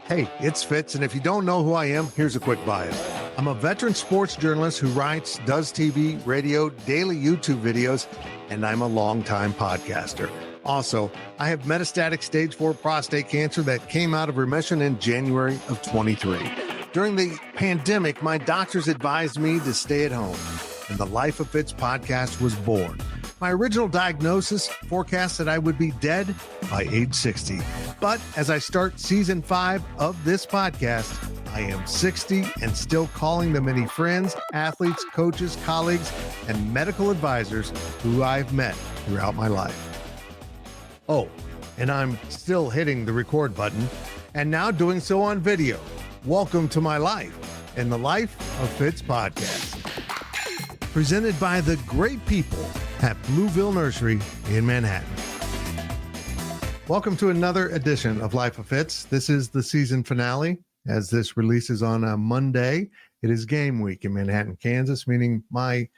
Hey, it's Fitz, and if you don't know who I am, here's a quick bio. I'm a veteran sports journalist who writes, does TV, radio, daily YouTube videos, and I'm a longtime podcaster. Also, I have metastatic stage 4 prostate cancer that came out of remission in January of 23. During the pandemic, my doctors advised me to stay at home, and the Life of Fitz podcast was born. My original diagnosis forecast that I would be dead by age 60. But as I start season 5 of this podcast, I am 60 and still calling the many friends, athletes, coaches, colleagues, and medical advisors who I've met throughout my life. Oh, and I'm still hitting the record button and now doing so on video. Welcome to my life and the Life of Fitz podcast. Presented by the great people at Blueville Nursery in Manhattan. Welcome to another edition of Life of Fitz. This is the season finale. As this releases on a Monday, it is game week in Manhattan, Kansas, meaning my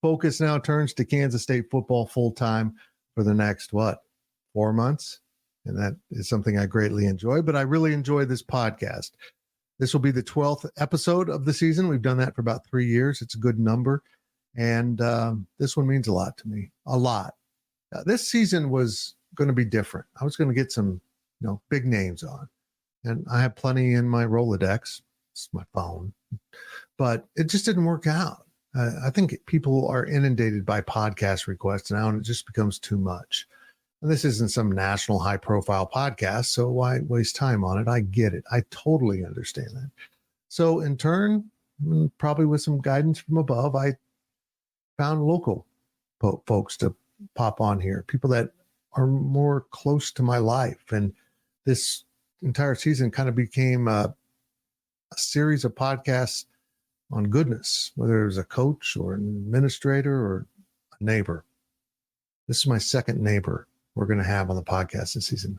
focus now turns to Kansas State football full-time for the next, 4 months? And that is something I greatly enjoy, but I really enjoy this podcast. This will be the 12th episode of the season. We've done that for about 3 years. It's a good number. And this one means a lot to me, a lot. This season was going to be different. I was going to get some, big names on, and I have plenty in my Rolodex. It's my phone, but it just didn't work out. I think people are inundated by podcast requests now, and it just becomes too much. And this isn't some national high-profile podcast, so why waste time on it? I get it. I totally understand that. So in turn, probably with some guidance from above, I found local folks to pop on here, people that are more close to my life. And this entire season kind of became a series of podcasts on goodness, whether it was a coach or an administrator or a neighbor. This is my second neighbor we're going to have on the podcast this season.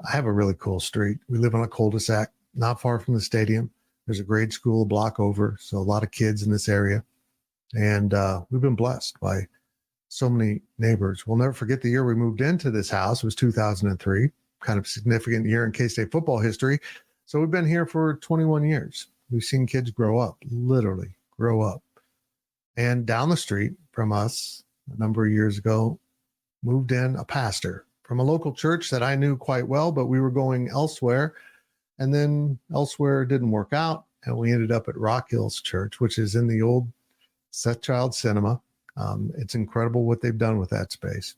I have a really cool street. We live on a cul-de-sac, not far from the stadium. There's a grade school a block over, so a lot of kids in this area. And we've been blessed by so many neighbors. We'll never forget the year we moved into this house. It was 2003, kind of significant year in K-State football history. So we've been here for 21 years. We've seen kids grow up, literally grow up. And down the street from us, a number of years ago, moved in a pastor from a local church that I knew quite well, but we were going elsewhere. And then elsewhere didn't work out. And we ended up at Rock Hills Church, which is in the old Seth Child Cinema. It's incredible what they've done with that space.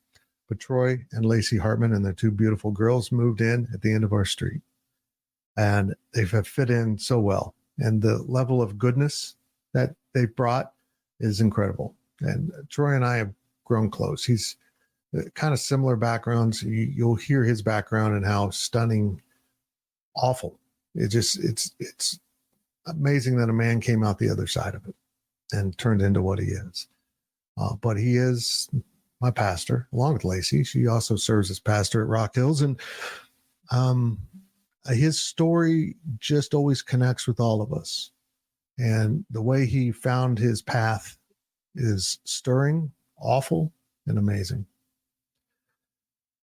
But Troy and Lacey Hartman and their two beautiful girls moved in at the end of our street. And they've fit in so well. And the level of goodness that they've brought is incredible. And Troy and I have grown close. He's kind of similar backgrounds. You'll hear his background and how stunning, awful. It's amazing that a man came out the other side of it and turned into what he is. But he is my pastor, along with Lacey. She also serves as pastor at Rock Hills. And his story just always connects with all of us. And the way he found his path is stirring, awful, and amazing.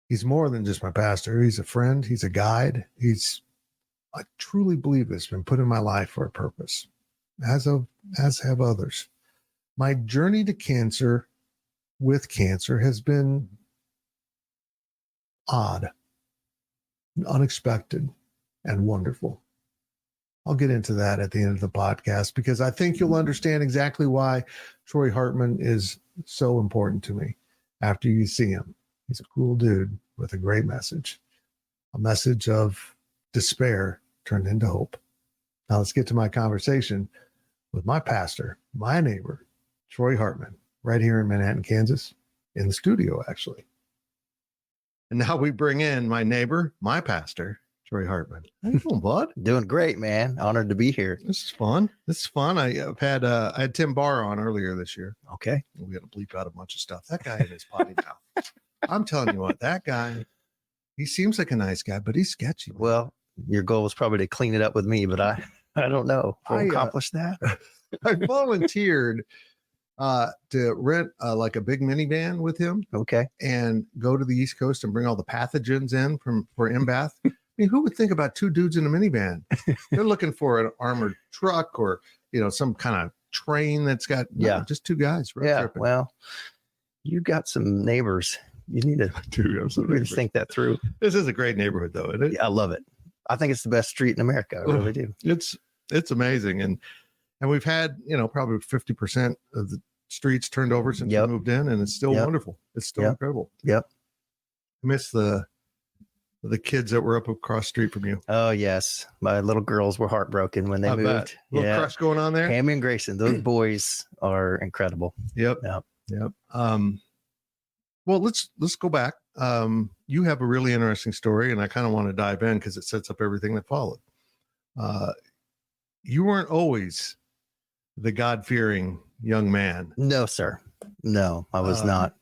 He's more than just my pastor. He's a friend. He's a guide. I truly believe this, been put in my life for a purpose, as have others. My journey to cancer with cancer has been odd, unexpected, and wonderful. I'll get into that at the end of the podcast because I think you'll understand exactly why Troy Hartman is so important to me after you see him. He's a cool dude with a great message, a message of despair turned into hope. Now let's get to my conversation with my pastor, my neighbor, Troy Hartman, right here in Manhattan, Kansas, in the studio, actually. And now we bring in my neighbor, my pastor, Troy Hartman. How you doing, bud? Doing great, man. Honored to be here. This is fun. I had Tim Barr on earlier this year. Okay. We had to bleep out a bunch of stuff. That guy in his potty mouth. I'm telling you what, that guy, he seems like a nice guy, but he's sketchy. Man. Well, your goal was probably to clean it up with me, but I don't know if we'll accomplish that. I volunteered to rent like a big minivan with him. Okay. And go to the East Coast and bring all the pathogens in for Embath mean, who would think about two dudes in a minivan? They're looking for an armored truck or, some kind of train that's got just two guys road tripping. Well, you got some neighbors. You need to really think that through. This is a great neighborhood, though, isn't it? Yeah, I love it. I think it's the best street in America. I really do. It's amazing. And we've had, probably 50% of the streets turned over since we moved in, and it's still wonderful. It's still incredible. Yep. I miss the kids that were up across the street from you. Oh, yes. My little girls were heartbroken when they moved. Little crush going on there. Hammy and Grayson, those boys are incredible. Yep. Well, let's go back. You have a really interesting story, and I kind of want to dive in because it sets up everything that followed. You weren't always the God-fearing young man. No, sir. No, I was not.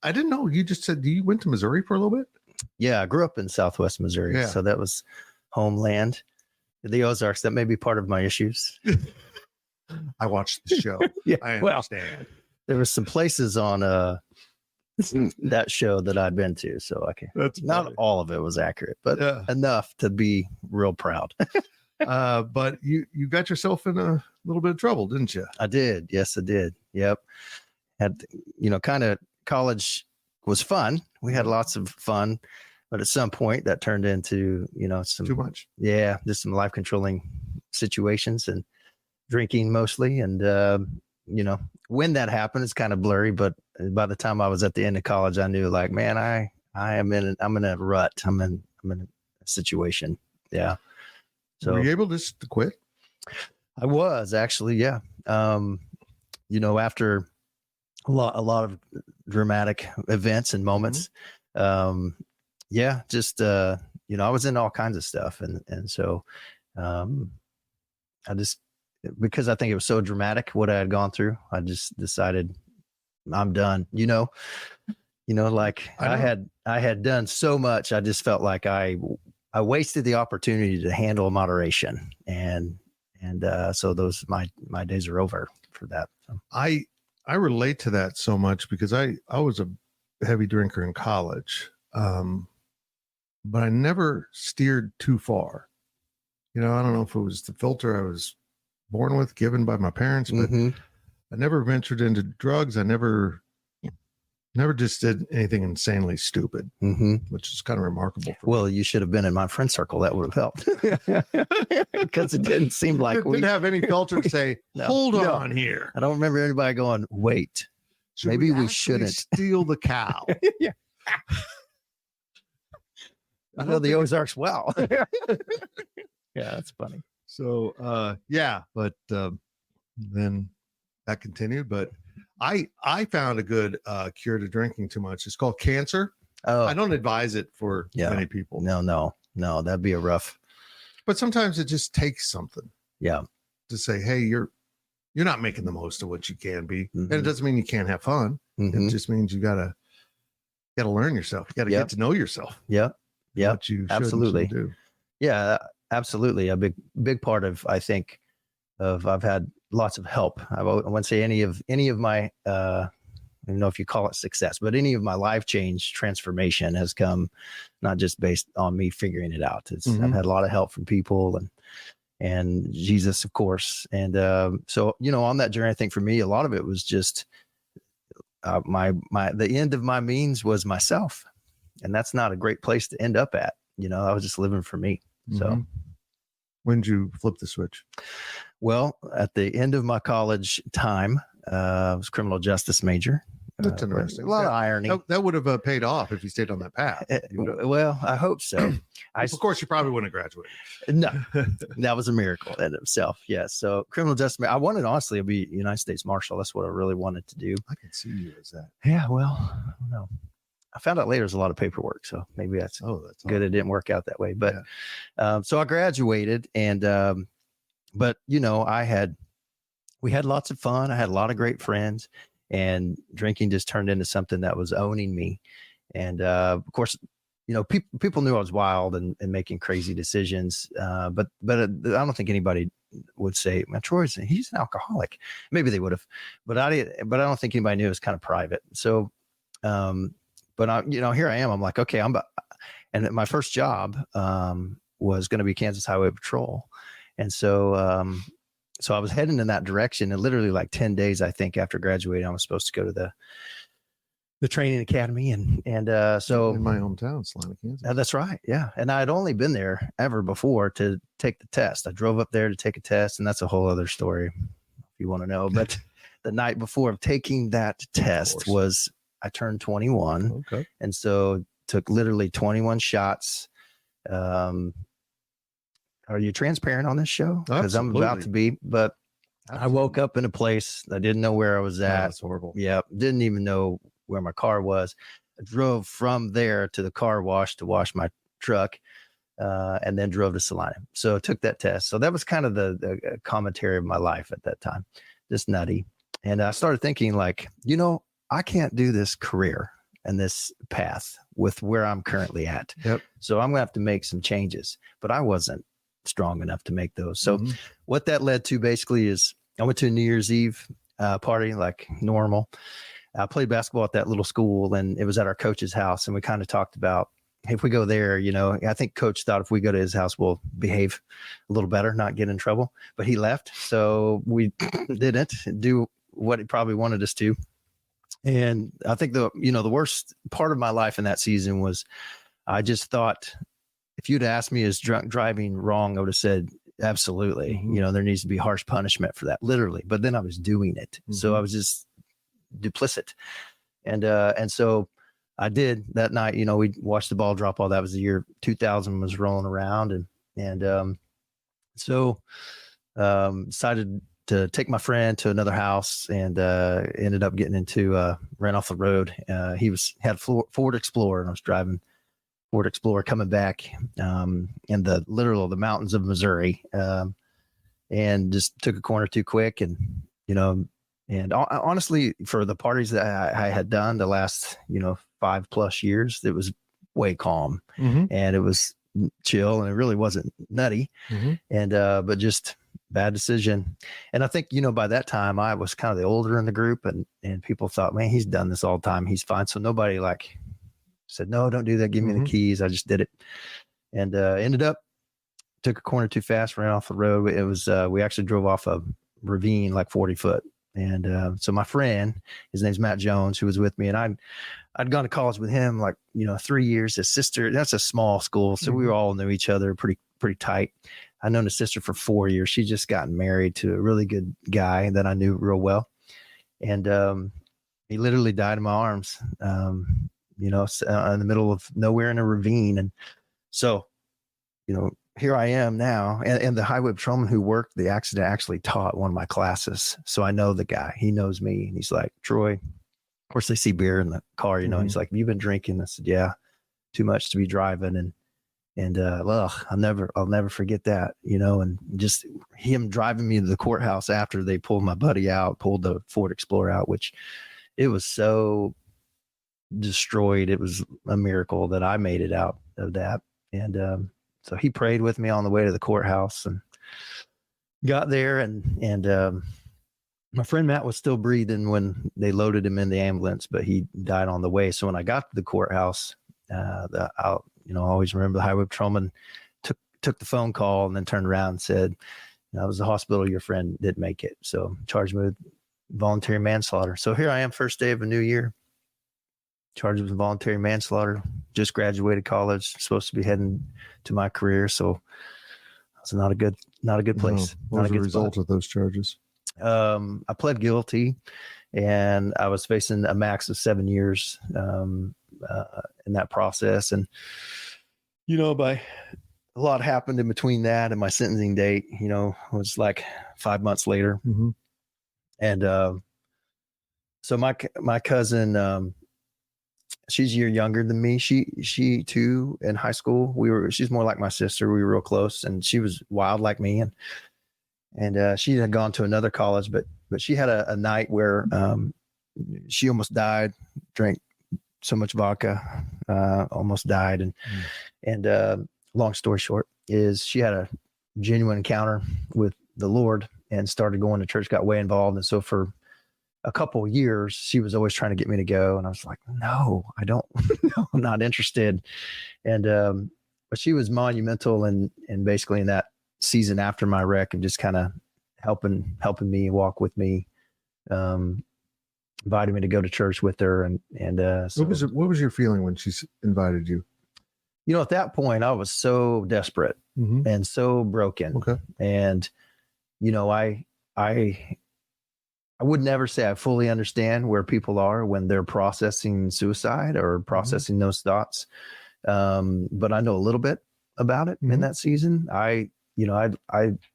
I didn't know. You just said you went to Missouri for a little bit? Yeah, I grew up in Southwest Missouri, so that was homeland. The Ozarks, that may be part of my issues. I watched the show. I understand. There were some places on that show that I'd been to, so I can. That's not funny. All of it was accurate, but enough to be real proud. But you got yourself in a little bit of trouble, didn't you? I did. Yes, I did. Yep. Had kind of college was fun. We had lots of fun, but at some point that turned into some too much. Yeah, just some life controlling situations and drinking mostly, and when that happened, it's kind of blurry. But by the time I was at the end of college, I knew, like, man, I'm in a rut. I'm in a situation. Yeah. So were you able just to quit? I was actually, yeah. After a lot of dramatic events and moments, I was in all kinds of stuff, and so I just, because I think it was so dramatic what I had gone through, I just decided I'm done. Like I had done so much. I just felt like I wasted the opportunity to handle moderation, and so those my days are over for that. So. I relate to that so much because I was a heavy drinker in college, but I never steered too far. I don't know if it was the filter I was born with, given by my parents, but I never ventured into drugs. I never just did anything insanely stupid, which is kind of remarkable. Well, you should have been in my friend circle. That would have helped, because it didn't seem like we didn't have any filter to say, hold on here. I don't remember anybody going, wait, maybe we shouldn't steal the cow. Yeah. I know the Ozarks well. Yeah, that's funny. So, but then that continued. But I found a good cure to drinking too much. It's called cancer. Oh, I don't advise it for many people. No, that'd be a rough. But sometimes it just takes something. Yeah. To say, hey, you're not making the most of what you can be, and it doesn't mean you can't have fun. It just means you gotta learn yourself. You gotta get to know yourself. Yeah. Yeah. What you absolutely do. Yeah, absolutely. A big part of, I think, I've had lots of help. I wouldn't say any of my, I don't know if you call it success, but any of my life change transformation has come not just based on me figuring it out. I've had a lot of help from people and Jesus, of course. And so, on that journey, I think for me, a lot of it was just the end of my means was myself. And that's not a great place to end up at. I was just living for me. So when did you flip the switch? Well, at the end of my college time, I was a criminal justice major. That's interesting. A lot of irony. That would have paid off if you stayed on that path. Well, I hope so. Of course, you probably wouldn't have graduated. No, that was a miracle in itself. Yes. So criminal justice, I wanted, honestly, to be a United States Marshal. That's what I really wanted to do. I can see you as that. Yeah, well, I don't know. I found out later there's a lot of paperwork, so maybe that's good. It didn't work out that way, but so I graduated, and but we had lots of fun. I had a lot of great friends, and drinking just turned into something that was owning me. And of course, people knew I was wild and making crazy decisions, but I don't think anybody would say, man, he's an alcoholic. Maybe they would have, but I don't think anybody knew. It was kind of private. So. But here I am. I'm like, okay, And my first job was going to be Kansas Highway Patrol. And so, so I was heading in that direction, and literally like 10 days, I think, after graduating, I was supposed to go to the training academy. And so in my hometown, Salina, Kansas. That's right. Yeah. And I had only been there ever before to take the test. I drove up there to take a test, and that's a whole other story if you want to know. But the night before taking that test was, I turned 21. Okay. And so took literally 21 shots. Are you transparent on this show? Because I'm about to be, but absolutely. I woke up in a place I didn't know where I was at. That's horrible. Yeah. Didn't even know where my car was. I drove from there to the car wash to wash my truck, and then drove to Salina. So I took that test. So that was kind of the commentary of my life at that time, just nutty. And I started thinking like, I can't do this career and this path with where I'm currently at. Yep. So I'm going to have to make some changes, but I wasn't strong enough to make those. So what that led to basically is I went to a New Year's Eve party like normal. I played basketball at that little school, and it was at our coach's house. And we kind of talked about, hey, if we go there, I think coach thought if we go to his house, we'll behave a little better, not get in trouble, but he left. So we didn't do what he probably wanted us to. And I think the worst part of my life in that season was I just thought, if you'd asked me, is drunk driving wrong? I would have said, absolutely. There needs to be harsh punishment for that, literally. But then I was doing it. So I was just duplicit. And so I did that night, we watched the ball drop. All that was the year 2000 was rolling around. And so decided to take my friend to another house, and ended up getting into ran off the road. He had Ford Explorer, and I was driving Ford Explorer coming back in the mountains of Missouri, and just took a corner too quick. And honestly, for the parties that I had done the last 5+ years, it was way calm, and it was chill, and it really wasn't nutty, and but just bad decision. And I think by that time I was kind of the older in the group, and people thought, man, he's done this all the time, he's fine. So nobody said, no, don't do that, give me the keys. I just did it, and ended up took a corner too fast, ran off the road. It was we actually drove off a ravine like 40 foot. And so my friend, his name's Matt Jones, who was with me, and I'd gone to college with him 3 years. His sister, that's a small school, so we all knew each other pretty tight. I'd known his sister for 4 years. She just gotten married to a really good guy that I knew real well, and he literally died in my arms. In the middle of nowhere in a ravine. And so, here I am now, and the highway patrolman who worked the accident actually taught one of my classes. So I know the guy, he knows me, and he's like, Troy, of course they see beer in the car, he's like, have you been drinking? I said, yeah, too much to be driving. And I'll never forget that, and just him driving me to the courthouse after they pulled my buddy out, pulled the Ford Explorer out, which it was so destroyed. It was a miracle that I made it out of that. And so he prayed with me on the way to the courthouse, and got there, and my friend Matt was still breathing when they loaded him in the ambulance, but he died on the way. So when I got to the courthouse, I always remember the highway patrolman took the phone call and then turned around and said, it was the hospital, your friend didn't make it, so charged me with voluntary manslaughter. So here I am, first day of a new year, charged with voluntary manslaughter, just graduated college, supposed to be heading to my career. So it's not a good place. What was the result of those charges? I pled guilty, and I was facing a max of 7 years in that process. And, by a lot happened in between that and my sentencing date, was like 5 months later. And so my cousin, she's a year younger than me. She too, in high school, she's more like my sister. We were real close, and she was wild like me. And she had gone to another college, but she had a night where she almost died, drank so much vodka, almost died. And long story short is she had a genuine encounter with the Lord and started going to church, got way involved. And so for a couple of years, she was always trying to get me to go. And I was like, no, I don't, no, I'm not interested. And, but she was monumental and basically in that season after my wreck and just kind of helping me walk with me, invited me to go to church with her. And so, what was your feeling when she invited you? You know, at that point I was so desperate and so broken. Okay. And, you know, I would never say I fully understand where people are when they're processing suicide or processing those thoughts. But I know a little bit about it in that season. I not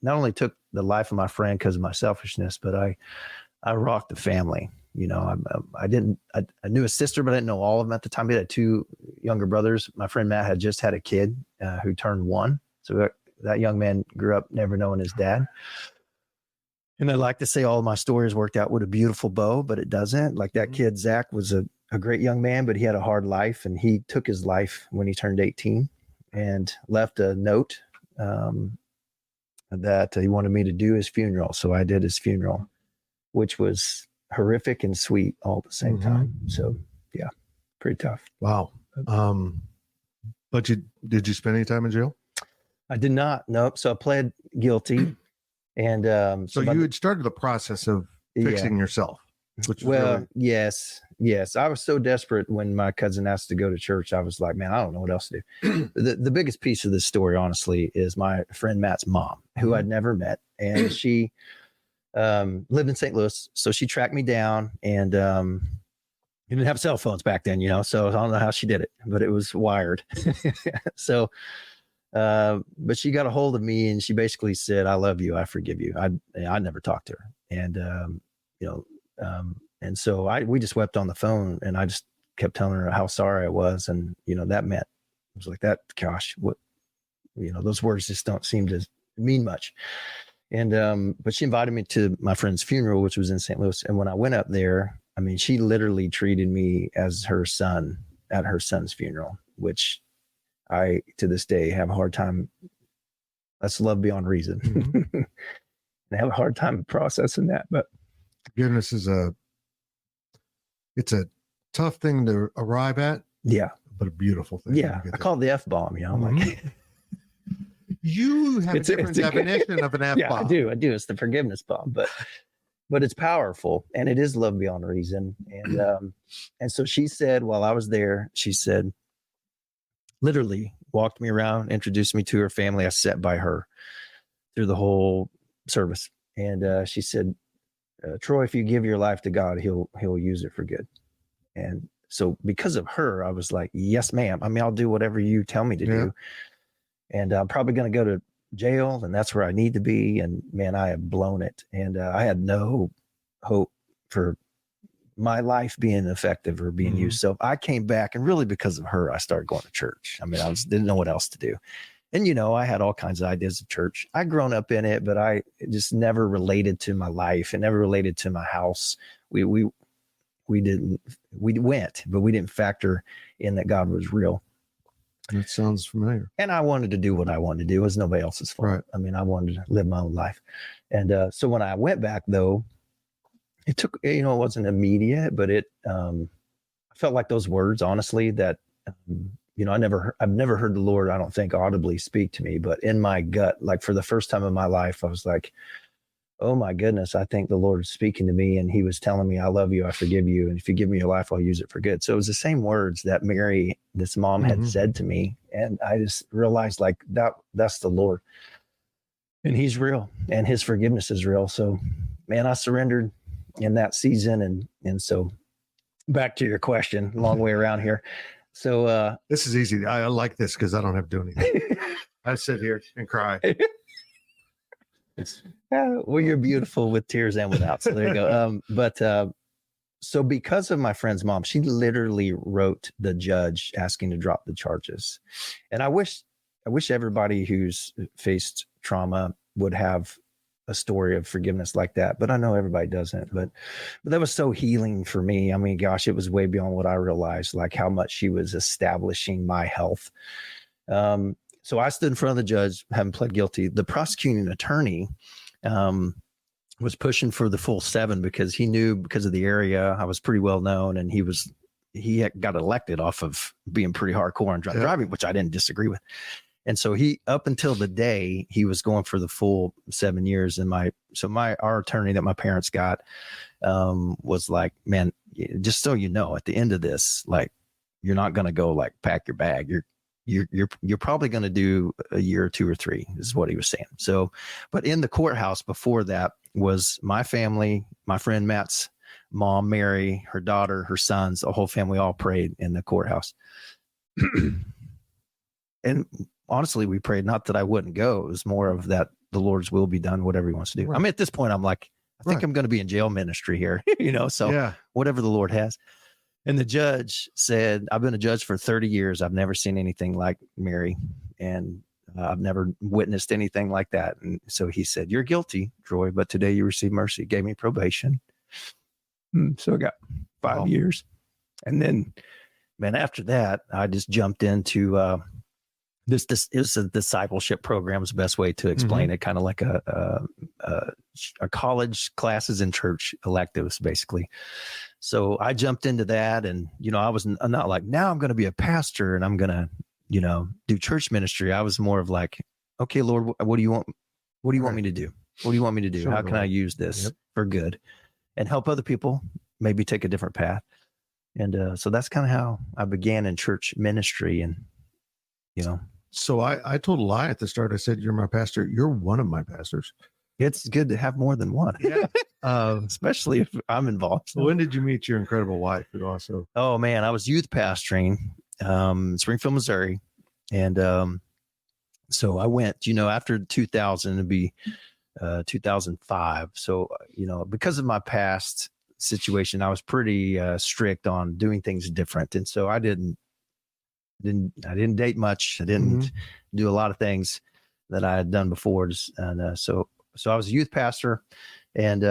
only took the life of my friend because of my selfishness, but I rocked the family. You know, I knew his sister, but I didn't know all of them at the time. He had 2 younger brothers. My friend Matt had just had a kid who turned 1. So that young man grew up never knowing his dad. And I like to say all of my stories worked out with a beautiful bow, but it doesn't. Like that kid, Zach, was a great young man, but he had a hard life, and he took his life when he turned 18 and left a note that he wanted me to do his funeral. So I did his funeral, which was horrific and sweet all at the same time. So yeah, pretty tough. Wow. But did you spend any time in jail? I did not. Nope. So I pled guilty. And so you had started the process of fixing yourself. Which was yes. I was so desperate when my cousin asked to go to church. I was like, man, I don't know what else to do. The biggest piece of this story, honestly, is my friend Matt's mom, who I'd never met. And she lived in St. Louis. So she tracked me down, and you didn't have cell phones back then, you know, so I don't know how she did it, but it was wired. So but she got a hold of me and she basically said, I love you. I forgive you. I never talked to her. And, and so we just wept on the phone, and I just kept telling her how sorry I was. And, you know, that meant, it was like that, gosh, what, you know, those words just don't seem to mean much. And, but she invited me to my friend's funeral, which was in St. Louis. And when I went up there, I mean, she literally treated me as her son at her son's funeral, which I, to this day, have a hard time. That's love beyond reason. And I have a hard time processing that. But forgiveness is it's a tough thing to arrive at. Yeah. But a beautiful thing. Yeah. I call it the F-bomb, you know, like you have a different definition of an F-bomb. Yeah, I do. It's the forgiveness bomb, but it's powerful, and it is love beyond reason. And so she said, while I was there, she said, literally walked me around, introduced me to her family. I sat by her through the whole service. And she said, Troy, if you give your life to God, he'll use it for good. And so because of her, I was like, yes, ma'am. I mean, I'll do whatever you tell me to do. And I'm probably going to go to jail, and that's where I need to be. And man, I have blown it. And I had no hope for my life being effective or being used. So I came back, and really because of her, I started going to church. I mean, didn't know what else to do. And, you know, I had all kinds of ideas of church. I'd grown up in it, but I just never related to my life and never related to my house. We went, but we didn't factor in that God was real. That sounds familiar. And I wanted to do what I wanted to do. It was nobody else's fault. Right. I mean, I wanted to live my own life. And so when I went back, though, it took, you know, it wasn't immediate, but I felt like those words, honestly, that, you know, I've never heard the Lord, I don't think, audibly speak to me, but in my gut, like for the first time in my life, I was like, oh my goodness, I think the Lord is speaking to me, and he was telling me, I love you, I forgive you, and if you give me your life, I'll use it for good. So it was the same words that Mary, this mom, had said to me. And I just realized, like, that's the Lord, and he's real, and his forgiveness is real. So man, I surrendered in that season. And so back to your question, long way around here. So this is easy. I like this because I don't have to do anything. I sit here and cry. Well, you're beautiful with tears and without. So there you go. So because of my friend's mom, she literally wrote the judge asking to drop the charges. And I wish everybody who's faced trauma would have a story of forgiveness like that, but I know everybody doesn't. But that was so healing for me. I mean, gosh, it was way beyond what I realized, like how much she was establishing my health. So I stood in front of the judge, having pled guilty. The prosecuting attorney was pushing for the full 7 because he knew, because of the area, I was pretty well known, and he had got elected off of being pretty hardcore on driving, which I didn't disagree with. And so up until the day, he was going for the full 7 years. And our attorney that my parents got was like, man, just so you know, at the end of this, like, you're not going to go like pack your bag. You're probably going to do a year or 2 or 3 is what he was saying. So, but in the courthouse before that was my family, my friend Matt's mom, Mary, her daughter, her sons, the whole family all prayed in the courthouse. And honestly, we prayed not that I wouldn't go. It was more of that the Lord's will be done, whatever he wants to do. Right. I mean, at this point, I'm like, I think I'm going to be in jail ministry here, so whatever the Lord has. And the judge said, I've been a judge for 30 years. I've never seen anything like Mary, and I've never witnessed anything like that. And so he said, you're guilty, Troy, but today you receive mercy. Gave me probation. So I got 5 years. And then, man, after that, I just jumped into this is a discipleship program is the best way to explain it. Kind of like a college classes in church electives, basically. So I jumped into that, and, I was not like, now I'm going to be a pastor and I'm going to, do church ministry. I was more of like, okay, Lord, what do you want? What do you want me to do? What do you want me to do? How can I use this for good and help other people maybe take a different path? And so that's kind of how I began in church ministry. And, So I told a lie at the start. I said, you're my pastor. You're one of my pastors. It's good to have more than one. Yeah. Especially if I'm involved. So when did you meet your incredible wife? Who also? Oh man, I was youth pastoring, in Springfield, Missouri. And, so I went, after 2000, it'd be, 2005. So, because of my past situation, I was pretty, strict on doing things different. And so I didn't date much. I didn't do a lot of things that I had done before. And so I was a youth pastor, and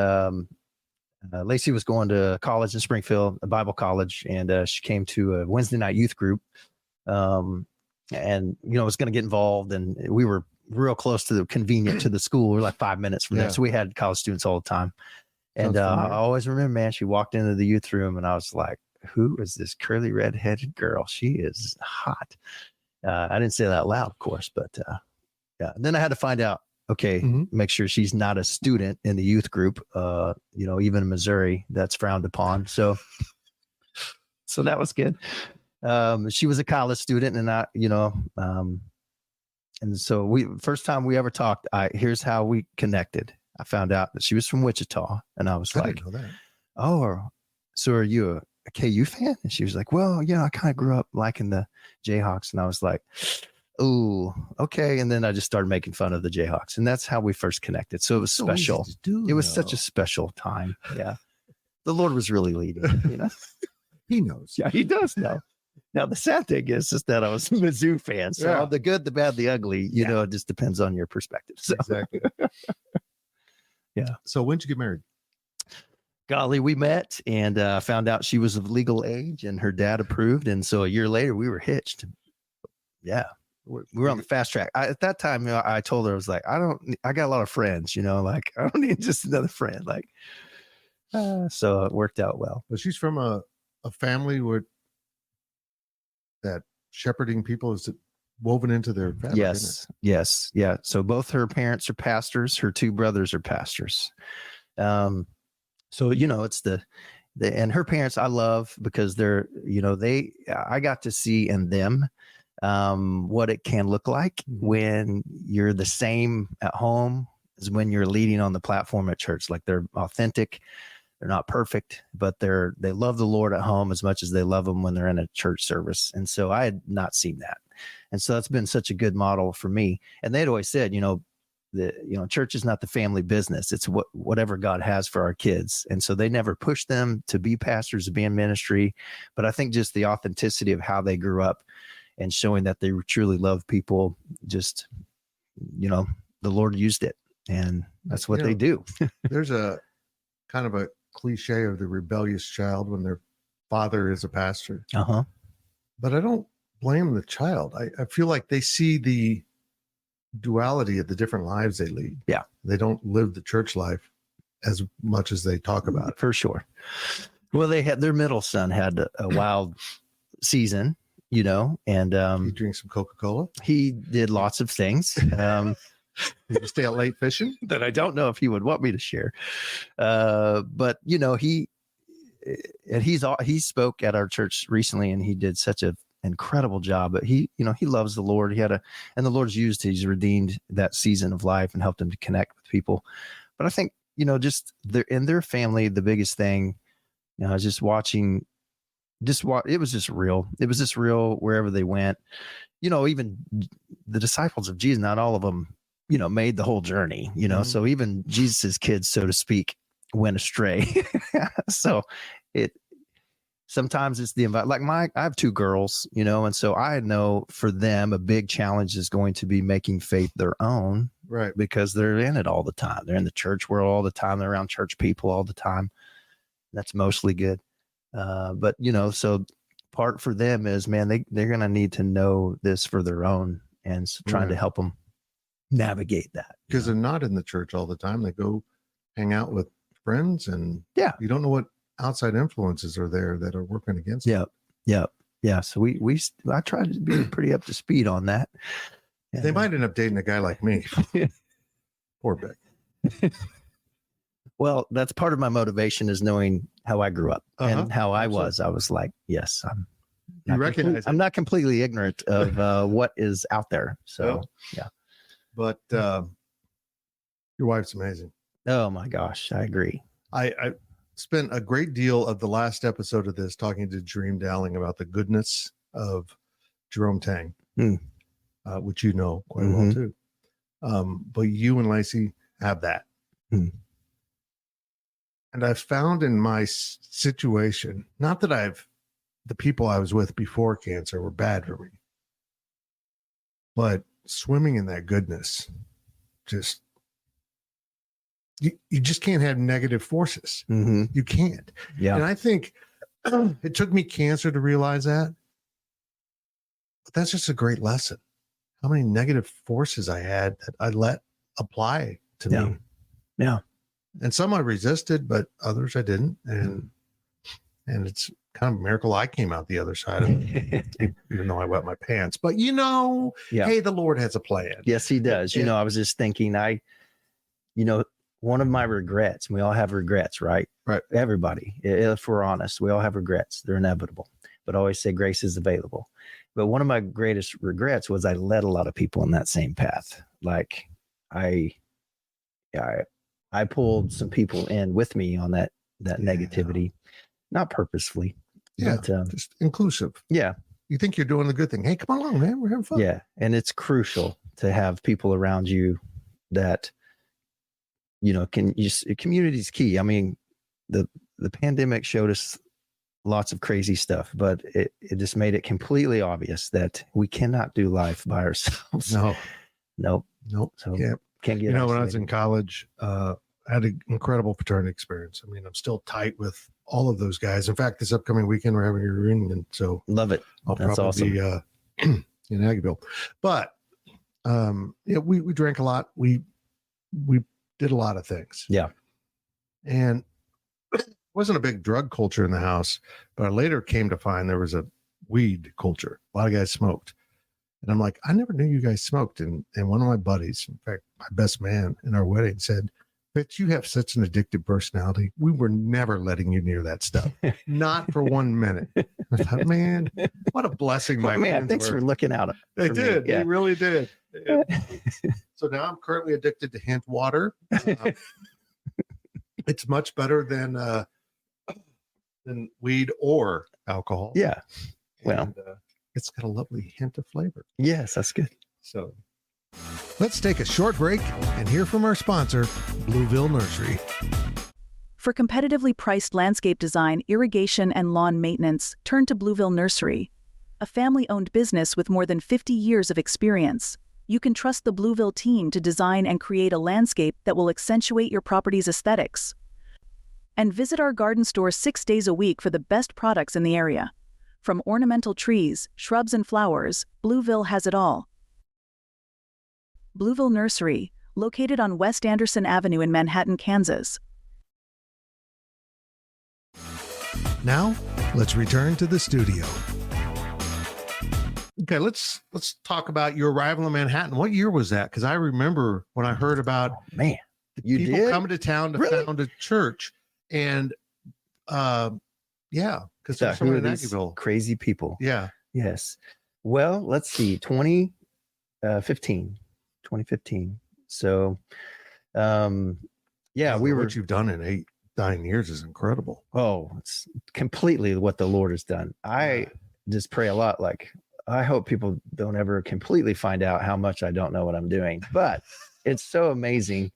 Lacey was going to college in Springfield, a Bible college, and she came to a Wednesday night youth group, and was going to get involved. And we were real close to convenient to the school. We were like 5 minutes from there, so we had college students all the time. And I always remember, man, she walked into the youth room, and I was like, who is this curly red-headed girl? She is hot. I didn't say that out loud, of course, but yeah. And then I had to find out, okay, make sure she's not a student in the youth group. Even in Missouri, that's frowned upon. So that was good. She was a college student, and and so first time we ever talked, here's how we connected. I found out that she was from Wichita, and I was like, didn't know that. Oh, so are you a KU fan? And she was like, well, I kind of grew up liking the Jayhawks. And I was like, oh, okay. And then I just started making fun of the Jayhawks, and that's how we first connected. So it was special. It was such a special time. Yeah. The Lord was really leading, He knows. Yeah, he does know. Now, the sad thing is that I was a Mizzou fan. So the good, the bad, the ugly, it just depends on your perspective. So. Exactly. Yeah. So when'd you get married? Golly, we met and found out she was of legal age, and her dad approved. And so a year later, we were hitched. Yeah. We were on the fast track. At that time, I told her, I was like, I got a lot of friends, like, I don't need just another friend. Like, so it worked out well. But she's from a family where that shepherding people is woven into their family. Yes. Yes. Yeah. So both her parents are pastors. Her 2 brothers are pastors. So, it's and her parents I love because they're, I got to see in them, what it can look like when you're the same at home as when you're leading on the platform at church. Like, they're authentic. They're not perfect, but they love the Lord at home as much as they love him when they're in a church service. And so I had not seen that. And so that's been such a good model for me. And they'd always said, church is not the family business. It's whatever God has for our kids. And so they never pushed them to be pastors, to be in ministry. But I think just the authenticity of how they grew up and showing that they truly love people, just, the Lord used it, and that's what they do. There's a kind of a cliche of the rebellious child when their father is a pastor. But I don't blame the child. I feel like they see the duality of the different lives they lead. Yeah. They don't live the church life. as much as they talk about it. For sure. Well, their middle son had a wild season, and He drinks some Coca-Cola. he did lots of things. Did you stay out late fishing? That I don't know if he would want me to share. But he spoke at our church recently, and he did such an incredible job. But he loves the Lord. And the Lord's he's redeemed that season of life and helped him to connect with people. But I think, just in their family, the biggest thing, just watching, it was just real. It was just real wherever they went. Even the disciples of Jesus, not all of them, made the whole journey, Mm-hmm. So even Jesus's kids, so to speak, went astray. So sometimes it's the environment. I have 2 girls, and so I know for them, a big challenge is going to be making faith their own, Right. because they're in it all the time. They're in the church world all the time. They're around church people all the time. That's mostly good. But so part for them is, man, they're going to need to know this for their own, and so trying to help them navigate that, Because they're not in the church all the time. They go hang out with friends, and you don't know what outside influences are there that are working against them. Yeah. So I try to be pretty up to speed on that. They might end up dating a guy like me. Poor Beck. Well, that's part of my motivation, is knowing how I grew up and how I was. I was like, yes, I'm not completely ignorant of what is out there. So, yeah. But your wife's amazing. Oh my gosh, I agree. I spent a great deal of the last episode of this talking to Dream Dowling about the goodness of Jerome Tang, which quite well too. But you and Lacey have that. And I've found in my situation, not that the people I was with before cancer were bad for me, but swimming in that goodness, you just can't have negative forces. You can't. Yeah. And I think it took me cancer to realize that, but that's just a great lesson. How many negative forces I had that I let apply to me. Yeah. And some I resisted, but others I didn't. And it's kind of a miracle I came out the other side of it, even though I wet my pants. But hey, the Lord has a plan. Yes, he does. I was just thinking, one of my regrets, we all have regrets, right? Right. Everybody, if we're honest, we all have regrets. They're inevitable. But I always say grace is available. But one of my greatest regrets was I led a lot of people in that same path. Like I pulled some people in with me on that negativity, not purposefully. Yeah, but, just inclusive. Yeah. You think you're doing the good thing. Hey, come along, man. We're having fun. Yeah. And it's crucial to have people around you that, community's key. I mean, the pandemic showed us lots of crazy stuff, but it just made it completely obvious that we cannot do life by ourselves. Nope. So can't get when I was in college, I had an incredible fraternity experience. I mean, I'm still tight with all of those guys. In fact, this upcoming weekend, we're having a reunion. So love it. That's probably awesome. Be in Aggieville. But we drank a lot. We did a lot of things. Yeah. And it wasn't a big drug culture in the house, but I later came to find there was a weed culture. A lot of guys smoked. And I'm like, I never knew you guys smoked. And one of my buddies, in fact, my best man in our wedding, said, Fitz, you have such an addictive personality. We were never letting you near that stuff. Not for 1 minute. I thought, man, what a blessing. Thanks for looking out. They did. Yeah. They really did. Yeah. So now I'm currently addicted to hint water. It's much better than weed or alcohol. Yeah. Well, and, it's got a lovely hint of flavor. Yes, that's good. So let's take a short break and hear from our sponsor, Blueville Nursery. For competitively priced landscape design, irrigation, and lawn maintenance, turn to Blueville Nursery, a family-owned business with more than 50 years of experience. You can trust the Blueville team to design and create a landscape that will accentuate your property's aesthetics. And visit our garden store 6 days a week for the best products in the area. From ornamental trees, shrubs, and flowers, Blueville has it all. Blueville Nursery, located on West Anderson Avenue in Manhattan, Kansas. Now, let's return to the studio. Okay, let's talk about your arrival in Manhattan. What year was that? Because I remember when I heard about Man, you people did? coming to town to Really? found a church, and yeah, because there's Who someone are in these Aggieville. crazy people? Yeah, Yes. Well, let's see, 2015. So, yeah, we were. What you've done in 8-9 years is incredible. Oh, it's completely what the Lord has done. I just pray a lot. Like, I hope people don't ever completely find out how much I don't know what I'm doing, but it's so amazing.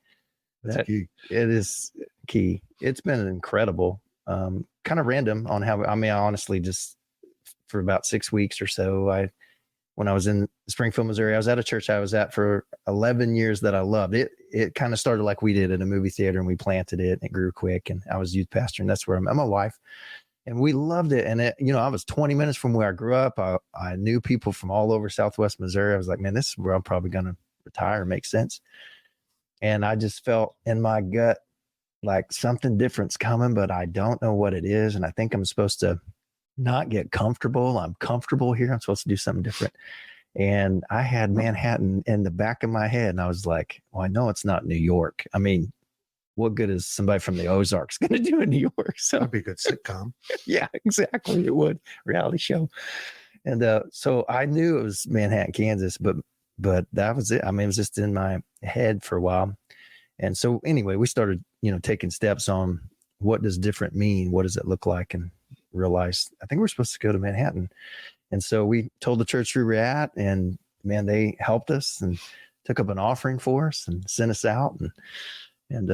That's that key. It is key. It's been incredible. Kind of random on how, I honestly, just for about 6 weeks or so, when I was in Springfield, Missouri, I was at a church I was at for 11 years that I loved. It kind of started like we did at a movie theater, and we planted it, and it grew quick, and I was youth pastor, and that's where I met my wife, and we loved it. And I was 20 minutes from where I grew up. I knew people from all over Southwest Missouri. I was like, man, this is where I'm probably going to retire. Makes sense. And I just felt in my gut like something different's coming, but I don't know what it is. And I think I'm supposed to not get comfortable. I'm comfortable here. I'm supposed to do something different. And I had Manhattan in the back of my head. And I was like, well, I know it's not New York. I mean, what good is somebody from the Ozarks going to do in New York? So That'd be a good sitcom. yeah, exactly. It would. Reality show. And so I knew it was Manhattan, Kansas, but that was it. I mean, it was just in my head for a while. And so anyway, we started, taking steps on what does different mean? What does it look like? And realized, I think we're supposed to go to Manhattan. And so we told the church we were at, and man, they helped us and took up an offering for us and sent us out and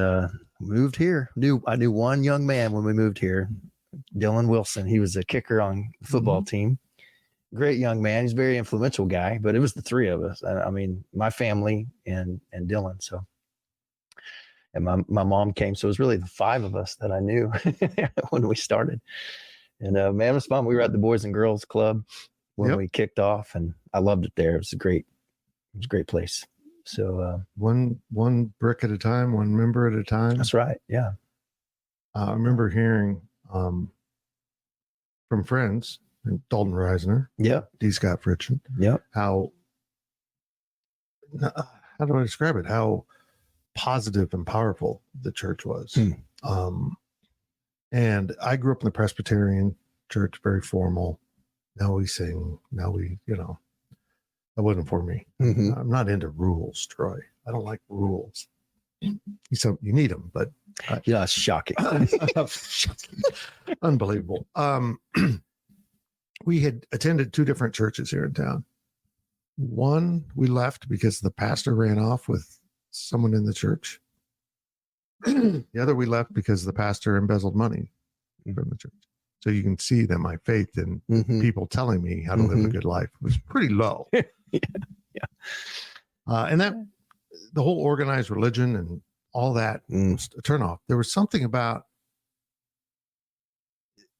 moved here. I knew one young man when we moved here, Dylan Wilson. He was a kicker on the football team. Great young man. He's a very influential guy, but it was the three of us. I mean, my family and Dylan. So, and my mom came. So it was really the five of us that I knew when we started. And man, it was fun. We were at the Boys and Girls Club when we kicked off, and I loved it there. It was a great place. So one brick at a time, one member at a time. That's right. Yeah. I remember hearing from friends, Dalton Reisner, D. Scott Fritchen, how do I describe it? How positive and powerful the church was. And I grew up in the Presbyterian church, very formal. Now we sing. Now we, that wasn't for me. I'm not into rules, Troy. I don't like rules. So you need them, but shocking. Unbelievable. We had attended 2 different churches here in town. One we left because the pastor ran off with someone in the church. The other we left because the pastor embezzled money from the church. So you can see that my faith in people telling me how to live a good life was pretty low. And that the whole organized religion and all that was a turnoff. There was something about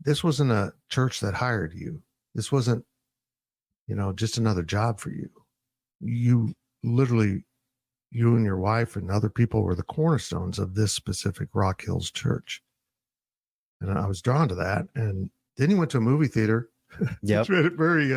this wasn't a church that hired you. This wasn't, just another job for you. You literally, you and your wife and other people were the cornerstones of this specific Rock Hills church. And I was drawn to that. And then you went to a movie theater. Which made it very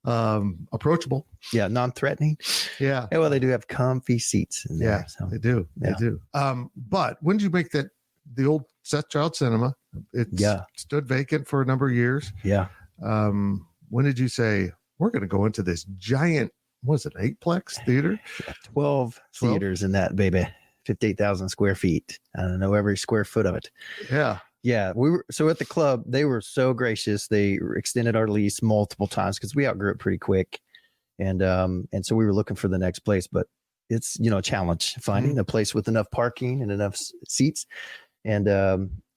approachable. Yeah, non-threatening. Yeah. Well, they do have comfy seats in there. Yeah, so. They do. They do. But when did you make that, the old Seth Child Cinema? It stood vacant for a number of years. Yeah. When did you say, we're going to go into this giant, was it 8-plex theater? 12 theaters in that baby, 58,000 square feet. I don't know every square foot of it. Yeah. Yeah, we were so at the club. They were so gracious. They extended our lease multiple times because we outgrew it pretty quick, and so we were looking for the next place. But it's a challenge finding a place with enough parking and enough seats, and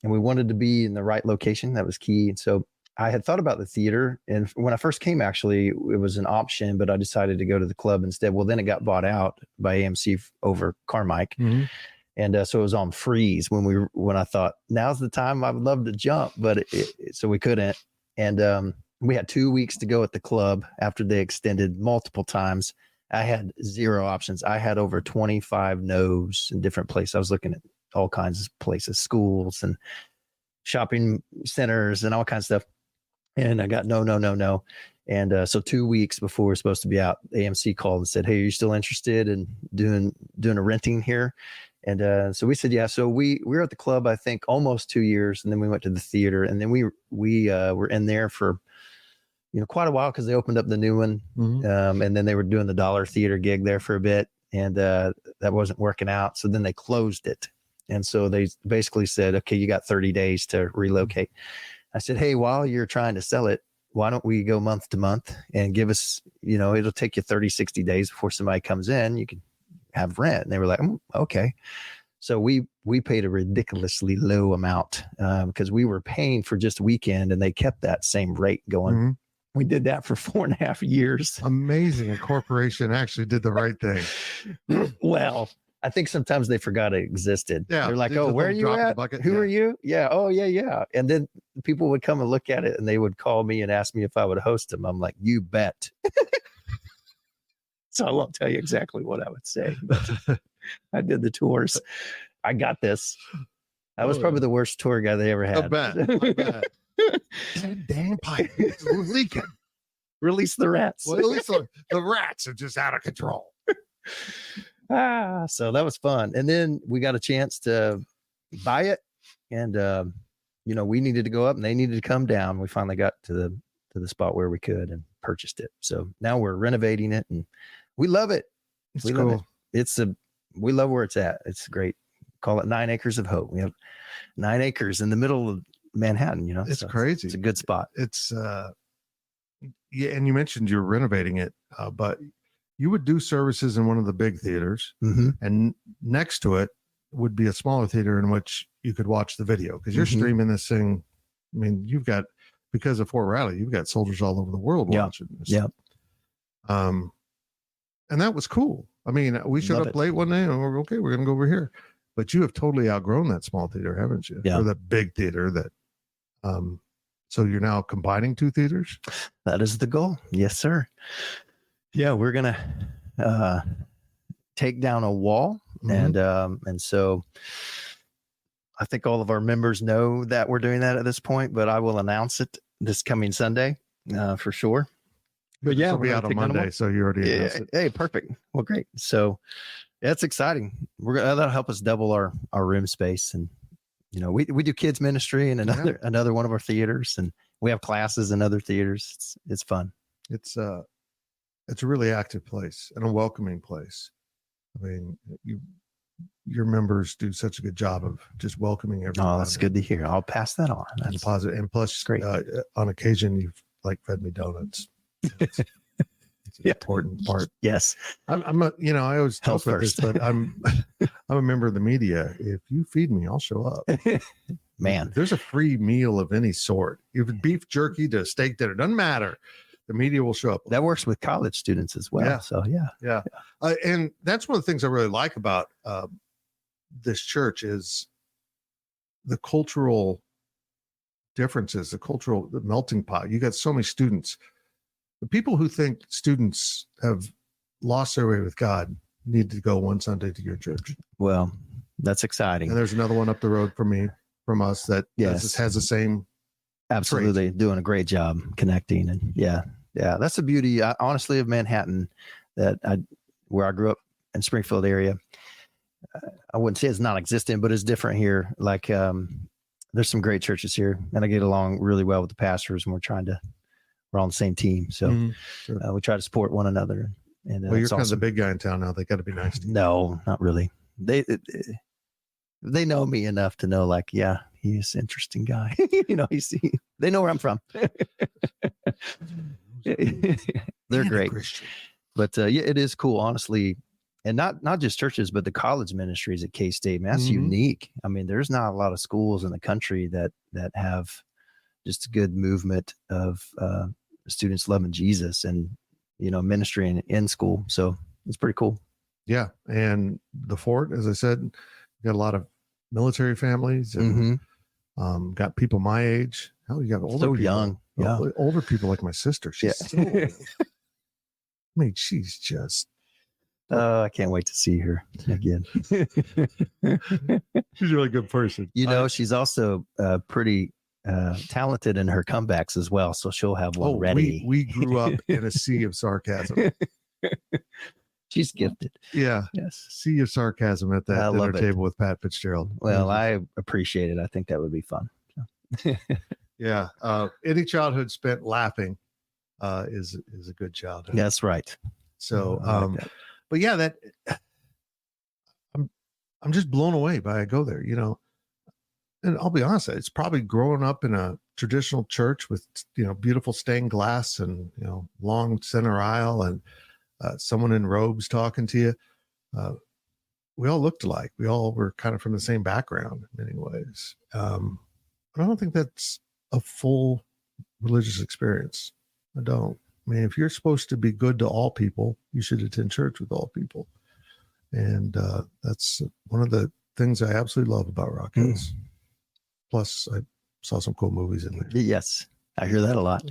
we wanted to be in the right location. That was key. And so I had thought about the theater, and when I first came, actually, it was an option, but I decided to go to the club instead. Well, then it got bought out by AMC over Carmike. And so it was on freeze when I thought now's the time I would love to jump, but so we couldn't. And we had 2 weeks to go at the club after they extended multiple times. I had 0 options. I had over 25 no's in different places. I was looking at all kinds of places, schools, and shopping centers and all kinds of stuff. And I got no. And so 2 weeks before we're supposed to be out, AMC called and said, "Hey, are you still interested in doing a renting here?" And so we said, yeah. So we were at the club, I think, almost 2 years, and then we went to the theater, and then we were in there for quite a while because they opened up the new one, and then they were doing the dollar theater gig there for a bit, and that wasn't working out. So then they closed it, and so they basically said, "Okay, you got 30 days to relocate." I said, "Hey, while you're trying to sell it, why don't we go month to month and give us, it'll take you 30, 60 days before somebody comes in. You can have rent." And they were like, "Okay." So we paid a ridiculously low amount because we were paying for just a weekend, and they kept that same rate going. Mm-hmm. We did that for 4.5 years. Amazing. A corporation actually did the right thing. Well, I think sometimes they forgot it existed. Yeah. They're like, "Oh, where are you at? Who are you?" Yeah. "Oh, yeah. And then people would come and look at it, and they would call me and ask me if I would host them. I'm like, "You bet." So I won't tell you exactly what I would say, but I did the tours. I got this. I was probably the worst tour guy they ever had. I bet. Dang pipe leaking. Release the rats. Well, at least the rats are just out of control. So that was fun. And then we got a chance to buy it, and we needed to go up and they needed to come down. We finally got to the spot where we could and purchased it. So now we're renovating it, and we love it. It's cool. We love where it's at. It's great. Call it 9 acres of hope. We have 9 acres in the middle of Manhattan, It's crazy. It's a good spot. It's yeah. And you mentioned you're renovating it, but you would do services in one of the big theaters, and next to it would be a smaller theater in which you could watch the video, because you're streaming this thing. I mean, because of Fort Riley, you've got soldiers all over the world watching this. Yep. And that was cool. I mean, we showed up late one day and we're okay, we're going to go over here. But you have totally outgrown that small theater, haven't you? Yeah. Or that big theater that, so you're now combining 2 theaters? That is the goal. Yes, sir. Yeah, we're going to take down a wall. And so I think all of our members know that we're doing that at this point, but I will announce it this coming Sunday for sure. But yeah, we'll be out on Monday, so you already announced it. Hey, perfect. Well, great. So that's exciting. That'll help us double our room space, and we do kids ministry in another one of our theaters, and we have classes in other theaters. It's fun. It's a really active place and a welcoming place. I mean, your members do such a good job of just welcoming everyone. Oh, that's good to hear. I'll pass that on. That's positive. And plus, great. On occasion, you've fed me donuts. It's an important part. Yes. I always tell this, but I'm a member of the media. If you feed me, I'll show up. Man, there's a free meal of any sort. If beef jerky to steak dinner, doesn't matter. The media will show up. That works with college students as well. Yeah. So yeah. And that's one of the things I really like about this church is the cultural differences, the melting pot. You got so many students. The people who think students have lost their way with God need to go one Sunday to your church. Well, that's exciting. And there's another one up the road from us that has the same. Absolutely. Trait. Doing a great job connecting. And yeah, that's the beauty, honestly, of Manhattan, where I grew up in Springfield area. I wouldn't say it's non-existent, but it's different here. Like, there's some great churches here, and I get along really well with the pastors, and we're on the same team. So we try to support one another. And well, you're kind of the big guy in town now. They got to be nice to you. No, not really. They know me enough to know, like, yeah, he's an interesting guy. They know where I'm from. They're great. But it is cool, honestly. And not just churches, but the college ministries at K-State, man, that's unique. I mean, there's not a lot of schools in the country that have just a good movement of students loving Jesus and, ministry in school. So it's pretty cool. Yeah. And the Fort, as I said, got a lot of military families and got people my age. Hell, you got older people. Young. Yeah. Older people like my sister. She's so, I mean, she's just I can't wait to see her again. She's a really good person. She's also pretty talented in her comebacks as well. So she'll have one ready. We grew up in a sea of sarcasm. She's gifted. Yeah. Yes. Sea of sarcasm at that dinner table with Pat Fitzgerald. Well, I appreciate it. I think that would be fun. Yeah. Any childhood spent laughing is a good childhood. That's right. So, but yeah, that I'm just blown away by I go there, and I'll be honest, it's probably growing up in a traditional church with, beautiful stained glass and, long center aisle and someone in robes talking to you. We all looked alike. We all were kind of from the same background in many ways. But I don't think that's a full religious experience. I don't. I mean, if you're supposed to be good to all people, you should attend church with all people. And that's one of the things I absolutely love about Rock Hills. Plus, I saw some cool movies in there. Yes, I hear that a lot.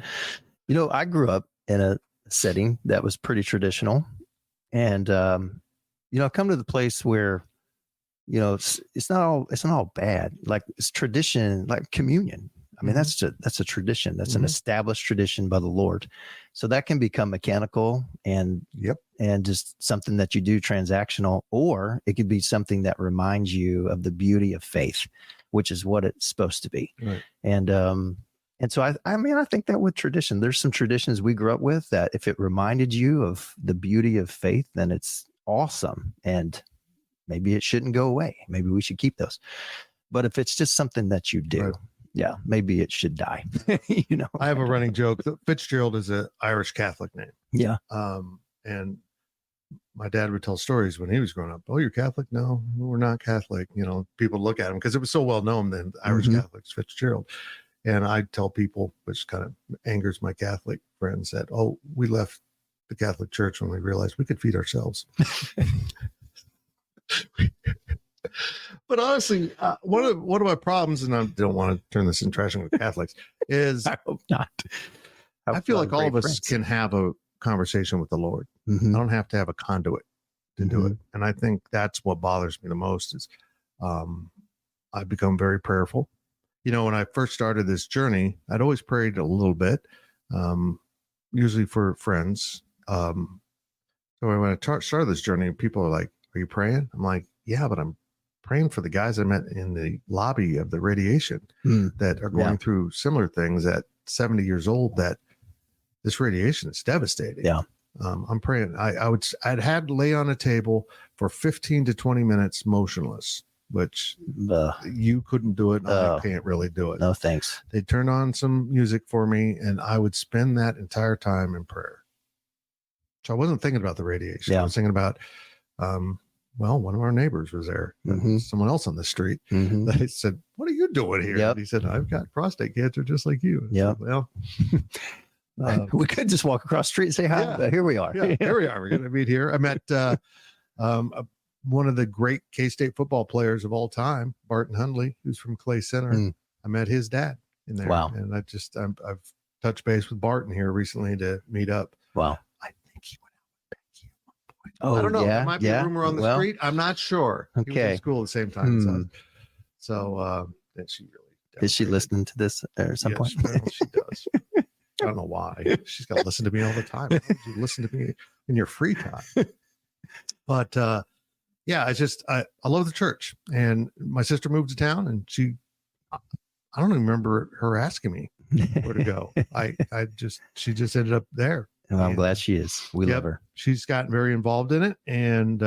I grew up in a setting that was pretty traditional. And, I've come to the place where, it's not all bad. Like it's tradition, like communion. I mean, that's a tradition. That's an established tradition by the Lord. So that can become mechanical and just something that you do transactional, or it could be something that reminds you of the beauty of faith, which is what it's supposed to be. Right. And so I think that with tradition, there's some traditions we grew up with that if it reminded you of the beauty of faith, then it's awesome. And maybe it shouldn't go away. Maybe we should keep those. But if it's just something that you do, yeah, maybe it should die. I have a running joke. Fitzgerald is an Irish Catholic name. Yeah. And my dad would tell stories when he was growing up. Oh, you're Catholic? No, we're not Catholic. People look at him because it was so well known then, Irish Catholics, Fitzgerald. And I tell people, which kind of angers my Catholic friends, that, we left the Catholic Church when we realized we could feed ourselves. But honestly, one of my problems, and I don't want to turn this into trashing with Catholics, is I hope not. I feel like all of us can have a conversation with the Lord. I don't have to have a conduit to do it. And I think that's what bothers me the most is I've become very prayerful. When I first started this journey, I'd always prayed a little bit, usually for friends. So when I started this journey, people are like, "Are you praying?" I'm like, "Yeah, but I'm praying for the guys I met in the lobby of the radiation that are going through similar things at 70 years old, that this radiation is devastating." Yeah. I'm praying. I'd had to lay on a table for 15 to 20 minutes motionless, which you couldn't do it. And I can't really do it. No, thanks. They turned on some music for me and I would spend that entire time in prayer. So I wasn't thinking about the radiation. Yeah. I was thinking about, one of our neighbors was there, someone else on the street. They said, "What are you doing here?" And he said, "I've got prostate cancer just like you." Yeah. Well, we could just walk across the street and say hi, but here we are. Yeah, here we are. We're going to meet here. I met one of the great K-State football players of all time, Barton Hundley, who's from Clay Center. I met his dad in there. Wow. And I've touched base with Barton here recently to meet up. Wow. I think he went out with Becky at one point. Oh, I don't know. yeah, There might be a rumor on the street. I'm not sure. He was in school at the same time. So she really. Is she listening to this at some point? Well, she does. I don't know why. She's got to listen to me all the time. You listen to me in your free time. But I love the church. And my sister moved to town, and I don't even remember her asking me where to go. She just ended up there. And I'm glad she is. We love her. She's gotten very involved in it. And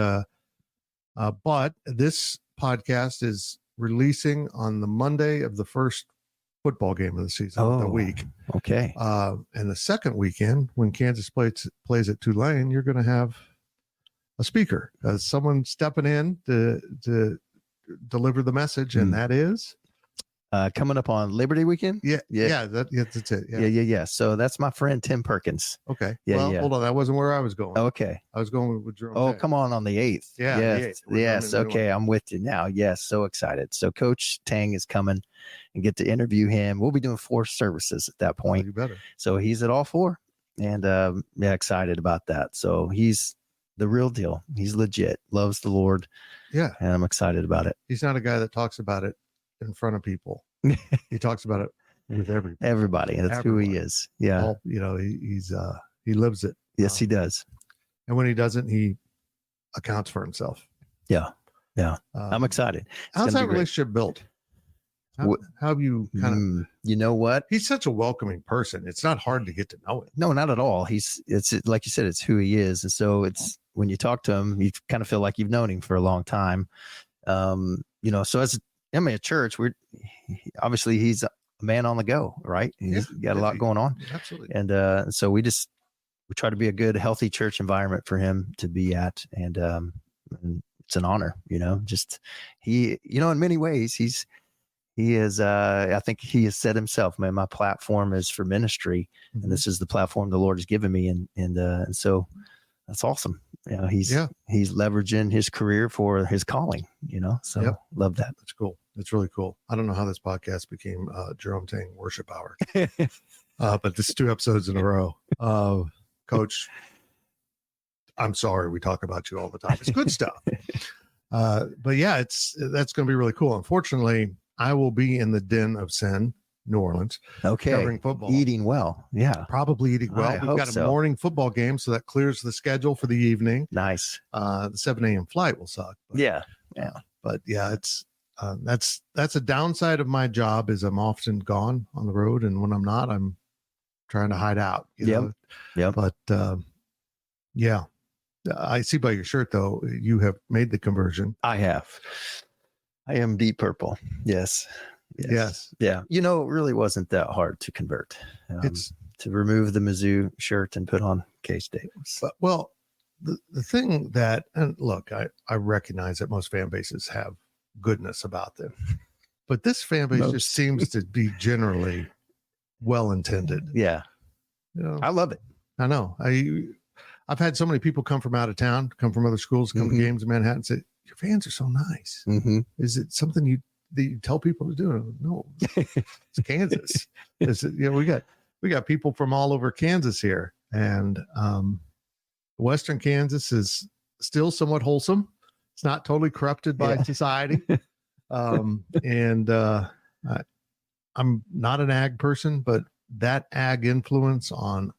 but this podcast is releasing on the Monday of the first football game of the season, of the week. Okay. And the second weekend, when Kansas plays at Tulane, you're going to have a speaker, someone stepping in to deliver the message, and that is coming up on Labor Day weekend. That's it. Yeah. So that's my friend Tim Perkins. Okay. Hold on, that wasn't where I was going. Okay. I was going with Jerome. Oh, come on the 8th. Yeah. Yes. Yes. Okay. I'm with you now. Yes. So excited. So Coach Tang is coming and get to interview him. We'll be doing 4 services at that point. You better. So he's at all 4, and excited about that. So he's the real deal. He's legit, loves the Lord. Yeah. And I'm excited about it. He's not a guy that talks about it in front of people. He talks about it with everybody. And that's who he is. Yeah. He lives it. Yes, he does. And when he doesn't, he accounts for himself. Yeah. Yeah. I'm excited. How's that relationship built? How have you kind of, you know what? He's such a welcoming person. It's not hard to get to know him. No, not at all. It's like you said, it's who he is. And so it's, when you talk to him, you kind of feel like you've known him for a long time. So as at church, obviously he's a man on the go, right? He's got a lot going on. Absolutely. And so we try to be a good, healthy church environment for him to be at. And it's an honor, just in many ways, he is, I think he has said himself, man, my platform is for ministry, and this is the platform the Lord has given me. And so that's awesome. He's leveraging his career for his calling, so love that. That's cool. It's really cool. I don't know how this podcast became Jerome Tang Worship Hour, but this is 2 episodes in a row. Coach, I'm sorry we talk about you all the time. It's good stuff. But yeah, that's going to be really cool. Unfortunately, I will be in the den of sin, New Orleans. Okay. Covering football. Eating well. Yeah. Probably eating well. We've got a morning football game, so that clears the schedule for the evening. Nice. The 7 a.m. flight will suck. But, yeah. But yeah, it's that's a downside of my job is I'm often gone on the road, and when I'm not, I'm trying to hide out. Yeah. But yeah. I see by your shirt though, you have made the conversion. I have. I am deep purple. Yes. Yeah. It really wasn't that hard to convert. It's to remove the Mizzou shirt and put on K-State. Well, the thing that, and look, I recognize that most fan bases have goodness about them, but this fan base just seems to be generally well-intended. Yeah. I love it. I know. I've had so many people come from out of town, come from other schools, come to games in Manhattan, and say, your fans are so nice. Is it something that you tell people to do? No, it's Kansas. We got people from all over Kansas here, and Western Kansas is still somewhat wholesome. It's not totally corrupted by society. And I'm not an ag person, but that ag influence on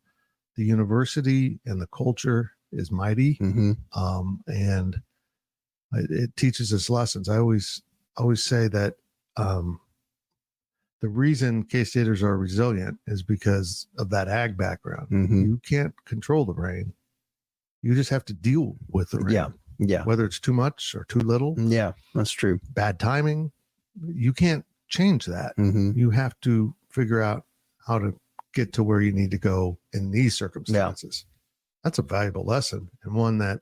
the university and the culture is mighty. And it teaches us lessons. I always say that the reason K-Staters are resilient is because of that ag background. You can't control the rain. You just have to deal with the rain. Yeah. Whether it's too much or too little. Yeah, that's true. Bad timing. You can't change that. You have to figure out how to get to where you need to go in these circumstances. That's a valuable lesson, and one that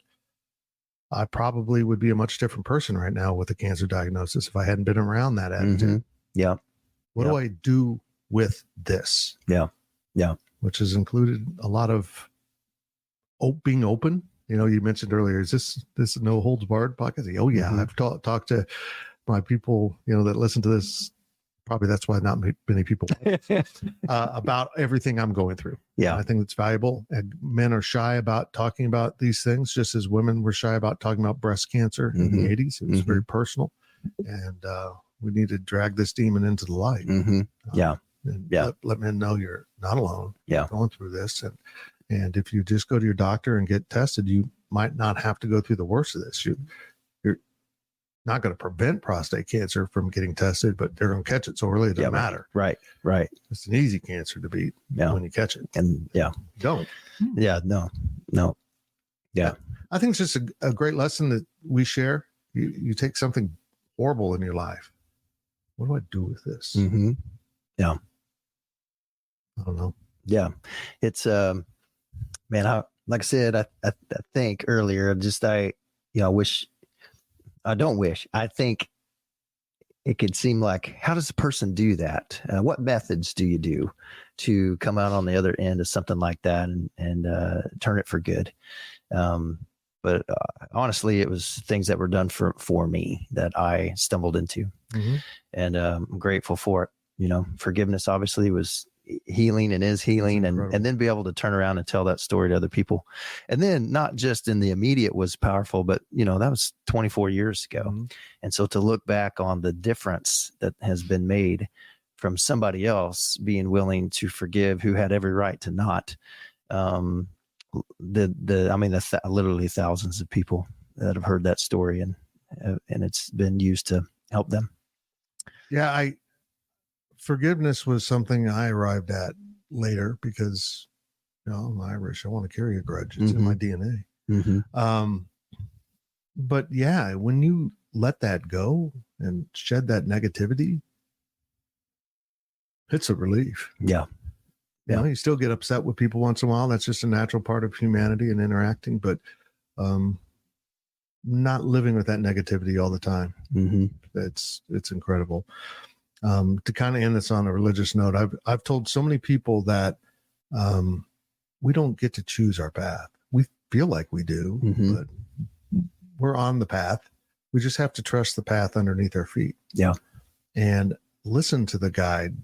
I probably would be a much different person right now with a cancer diagnosis if I hadn't been around that attitude. What do I do with this? Yeah. Which has included a lot of being open. You mentioned earlier, is this no holds barred podcast? Oh yeah. I've talked to my people, that listen to this. Probably that's why not many people about everything I'm going through. I think it's valuable. And men are shy about talking about these things, just as women were shy about talking about breast cancer in the 80s. It was very personal, and we need to drag this demon into the light. Let men know you're not alone. Going through this, and if you just go to your doctor and get tested, you might not have to go through the worst of this. You're not going to prevent prostate cancer from getting tested, but they're going to catch it so early it doesn't matter. Right. It's an easy cancer to beat when you catch it. And don't. No. Yeah. I think it's just a great lesson that we share. You take something horrible in your life. What do I do with this? Yeah. I don't know. Yeah. It's, man, like I said, I think earlier, I think it could seem like, how does a person do that? What methods do you do to come out on the other end of something like that and turn it for good? But honestly, it was things that were done for me that I stumbled into, and I'm grateful for it. Forgiveness obviously was healing and is healing, and then be able to turn around and tell that story to other people. And then not just in the immediate was powerful, but that was 24 years ago. Mm-hmm. And so to look back on the difference that has been made from somebody else being willing to forgive who had every right to not, literally thousands of people that have heard that story, and it's been used to help them. Yeah. Forgiveness was something I arrived at later because, I'm Irish. I want to carry a grudge. It's in my DNA. Mm-hmm. But yeah, when you let that go and shed that negativity, it's a relief. Yeah. You still get upset with people once in a while. That's just a natural part of humanity and interacting, but not living with that negativity all the time. Mm-hmm. It's incredible. To kind of end this on a religious note, I've told so many people that we don't get to choose our path. We feel like we do, but we're on the path. We just have to trust the path underneath our feet. Yeah. And listen to the guide,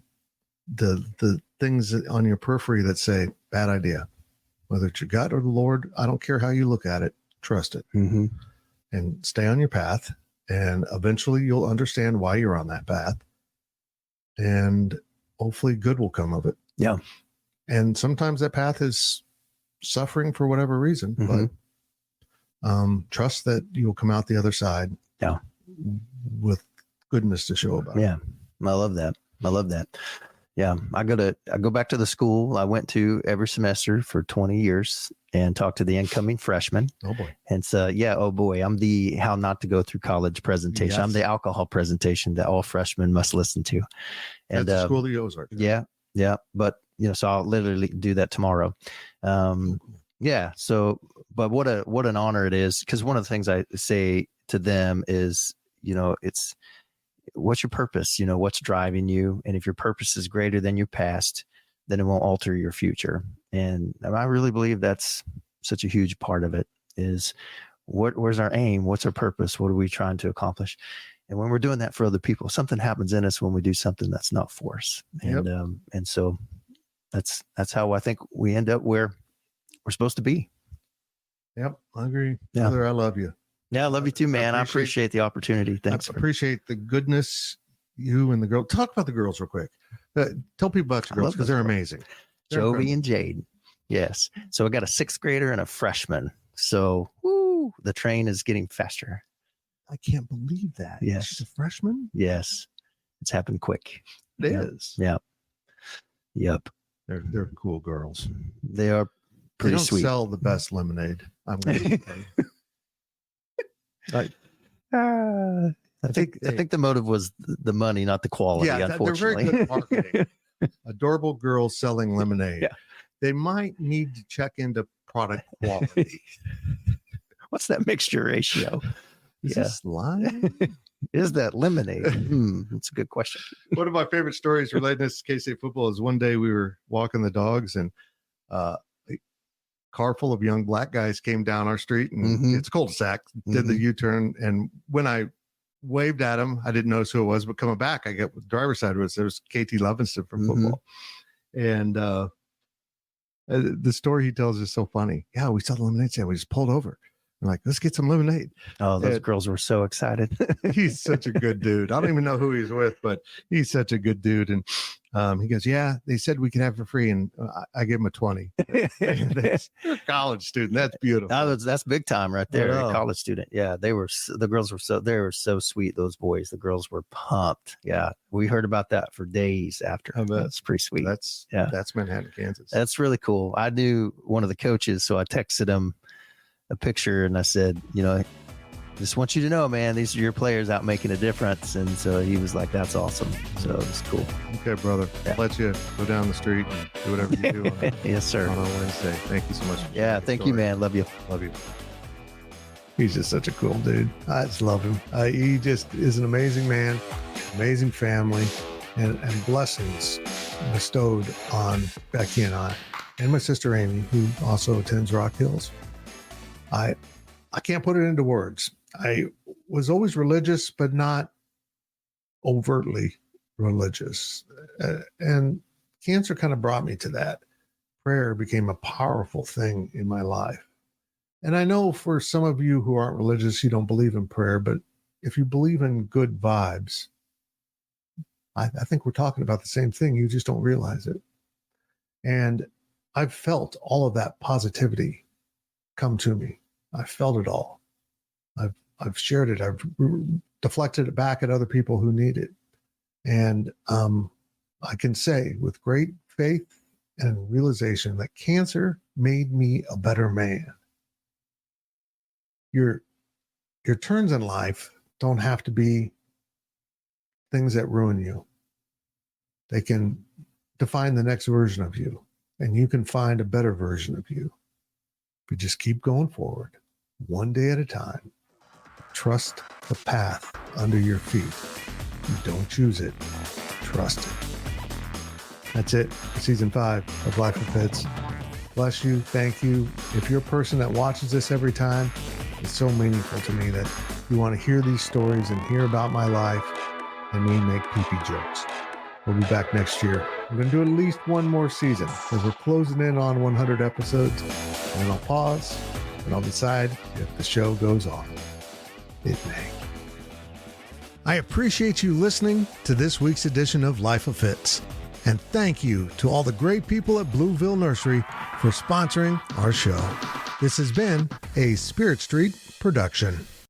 the things on your periphery that say bad idea, whether it's your gut or the Lord. I don't care how you look at it. Trust it and stay on your path. And eventually you'll understand why you're on that path. And hopefully good will come of it. Yeah. And sometimes that path is suffering for whatever reason, but trust that you'll come out the other side. Yeah. With goodness to show about. Yeah. I love that. Yeah. I go back to the school I went to every semester for 20 years and talk to the incoming freshmen. Oh boy. And so, oh boy, I'm the how not to go through college presentation. Yes. I'm the alcohol presentation that all freshmen must listen to. And at the school of the Ozarks. Yeah. Yeah. But, so I'll literally do that tomorrow. Yeah. So, but what an honor it is. Cause one of the things I say to them is, it's, what's your purpose? What's driving you? And if your purpose is greater than your past, then it won't alter your future. And I really believe that's such a huge part of it is where's our aim? What's our purpose? What are we trying to accomplish? And when we're doing that for other people, something happens in us when we do something that's not for us. And, and so that's how I think we end up where we're supposed to be. Yep. I agree. Yeah. Brother, I love you. Yeah. I love you too, man. I appreciate the opportunity. Thanks. I appreciate the goodness, you and the girl. Talk about the girls real quick. Tell people about your girls because they're amazing. Jovi and Jade. Yes. So I got a 6th grader and a freshman. So the train is getting faster. I can't believe that. Yes. She's a freshman? Yes. It's happened quick. It is. Yeah. Yep. They're cool girls. They are pretty sweet. They don't sell the best lemonade. I'm going to say. I think the motive was the money, not the quality. Yeah, unfortunately. They're very good marketing. Adorable girls selling lemonade. Yeah. They might need to check into product quality. What's that mixture ratio? Is this lime? Is that lemonade? That's a good question. One of my favorite stories related to K-State football is one day we were walking the dogs and a car full of young black guys came down our street and it's a cul-de-sac, did the U-turn. And when I waved at him, I didn't notice who it was, but coming back, I got the driver's side was there was KT Lovinston from football. And the story he tells is so funny. Yeah, we saw the lemonade stand. We just pulled over. I'm like, let's get some lemonade. Oh, those girls were so excited. He's such a good dude. I don't even know who he's with, but he's such a good dude. And he goes, yeah, they said we could have it for free. And I gave him a 20. You're a college student. That's beautiful. That's big time right there. A college student. Yeah. They were so sweet. Those boys, the girls were pumped. Yeah. We heard about that for days after. That's pretty sweet. That's Manhattan, Kansas. That's really cool. I knew one of the coaches, so I texted him a picture and I said, just want you to know, man, these are your players out making a difference. And so he was like, that's awesome. So it's cool. Okay, brother. Yeah. I'll let you go down the street and do whatever you do. Yes, sir. On Wednesday. Thank you so much. Yeah. Thank you, man. Love you. Love you. He's just such a cool dude. I just love him. He just is an amazing man, amazing family, and blessings bestowed on Becky and I, and my sister Amy, who also attends Rock Hills. I can't put it into words. I was always religious, but not overtly religious. And cancer kind of brought me to that. Prayer became a powerful thing in my life. And I know for some of you who aren't religious, you don't believe in prayer, but if you believe in good vibes, I think we're talking about the same thing. You just don't realize it. And I've felt all of that positivity come to me. I felt it all. I've shared it. I've deflected it back at other people who need it. And I can say with great faith and realization that cancer made me a better man. Your turns in life don't have to be things that ruin you. They can define the next version of you, and you can find a better version of you. If you just keep going forward, one day at a time, trust the path under your feet. You don't choose it, trust it. That's it for season 5 of Life with Fitz. Bless you. Thank you. If you're a person that watches this every time, it's so meaningful to me that you want to hear these stories and hear about my life and me make peepee jokes. We'll be back next year. We're going to do at least one more season because we're closing in on 100 episodes. And then I'll pause and I'll decide if the show goes on. It may. I appreciate you listening to this week's edition of Life of Fitz. And thank you to all the great people at Blueville Nursery for sponsoring our show. This has been a Spirit Street production.